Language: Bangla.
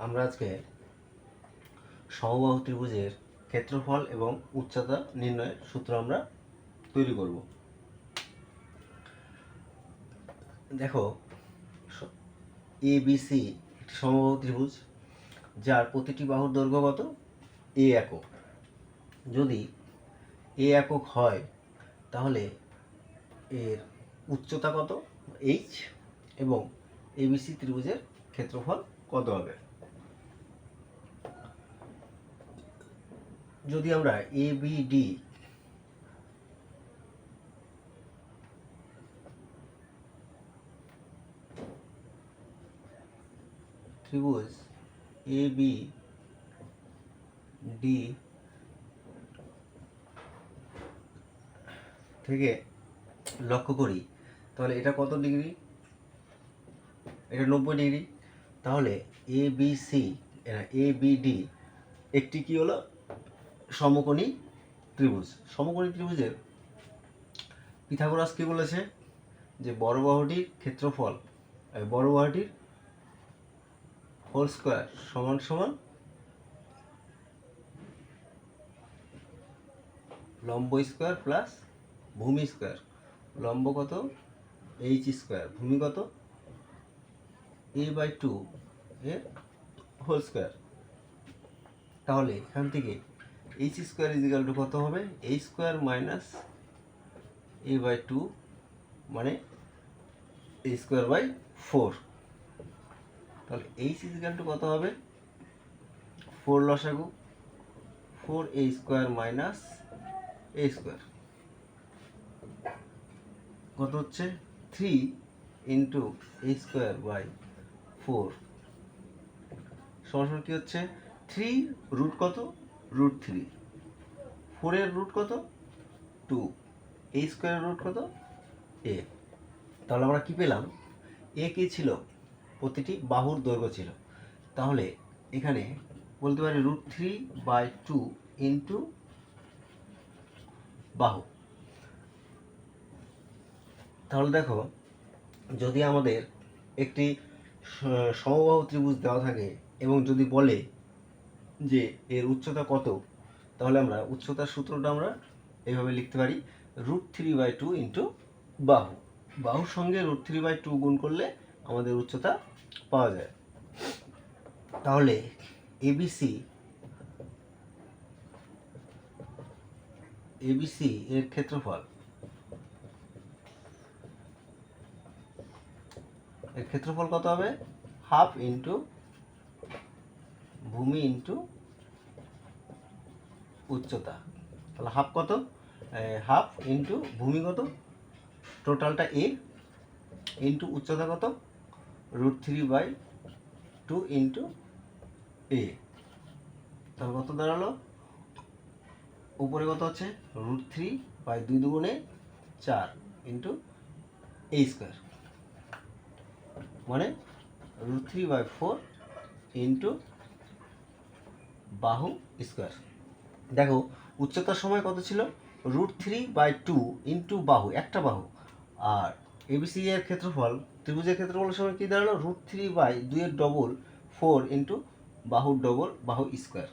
আমরা আজকে সমবাহু ত্রিভুজের ক্ষেত্রফল এবং উচ্চতা নির্ণয়ের সূত্র আমরা তৈরি করব। দেখো, ABC একটি সমবাহু ত্রিভুজ যার প্রতিটি বাহুর দৈর্ঘ্য কত? A একক। যদি A একক হয় তাহলে এর উচ্চতা কত? H, এবং ABC ত্রিভুজের ক্ষেত্রফল কত হবে? যদি আমরা ABD ত্রিভুজ ABD থেকে লক্ষ্য করি তাহলে এটা কত ডিগ্রি? এটা 90 ডিগ্রি। তাহলে ABD একটি কি হলো? সমকোণী ত্রিভুজ। সমকোণী ত্রিভুজের পিথাগোরাস কি বলেছে? যে বড় বাহুটির ক্ষেত্রফল, বড় বাহুটির হোল স্কোয়ার সমান সমান লম্ব স্কোয়ার প্লাস ভূমি স্কোয়ার। লম্ব কত? H স্কোয়ার, ভূমি কত? A/2 এর হোল স্কোয়ার। তাহলে এখান থেকে H স্কোয়ার ইজিক্যাল টু কত হবে? H স্কোয়ার মাইনাস A/2 মানে A স্কোয়ার বাই 4। তাহলে H ইজিক্যাল টু কত হবে? 4 লসাগু 4A square minus A square কত হচ্ছে? 3 ইন্টু A স্কোয়ার বাই 4 সমান কি হচ্ছে? 3 রুট কত? রুট 3। 4 এর রুট কত? 2। A স্কোয়ারের রুট কত? A। তাহলে আমরা কি পেলাম? A কি ছিল? প্রতিটি বাহুর দৈর্ঘ্য ছিল। তাহলে এখানে বলতে পারি √3/2 ইন্টু বাহু। তাহলে দেখো, যদি আমাদের একটি সমবাহু ত্রিভুজ দেওয়া থাকে এবং যদি বলে যে এর উচ্চতা কত, তাহলে আমরা উচ্চতার সূত্রটা আমরা এইভাবে লিখতে পারি, √3/2 ইন্টু বাহু। বাহুর সঙ্গে √3/2 গুণ করলে আমাদের উচ্চতা পাওয়া যায়। তাহলে ABC এর ক্ষেত্রফল, কত হবে? হাফ ইন্টু ভূমি ইন্টু উচ্চতা। তাহলে হাফ কত? হাফ ইন্টু ভূমি কত? টোটালটা A ইন্টু উচ্চতা কত? √3/2 ইন্টু A। তাহলে কত দাঁড়ালো? উপরে কত হচ্ছে? √3/2 দুগুণে 4 ইন্টু A স্কোয়ার মানে √3/4 ইন্টু বাহু স্কোয়ার। দেখো, উচ্চতার সময় কত ছিল? √3/2 ইন্টু বাহু, একটা বাহু। আর ABC এর ক্ষেত্রফল, ত্রিভুজের ক্ষেত্রফলের সময় কি দাঁড়ালো? √3/2 এর ডবল 4 ইন্টু বাহুর ডবল বাহু স্কোয়ার।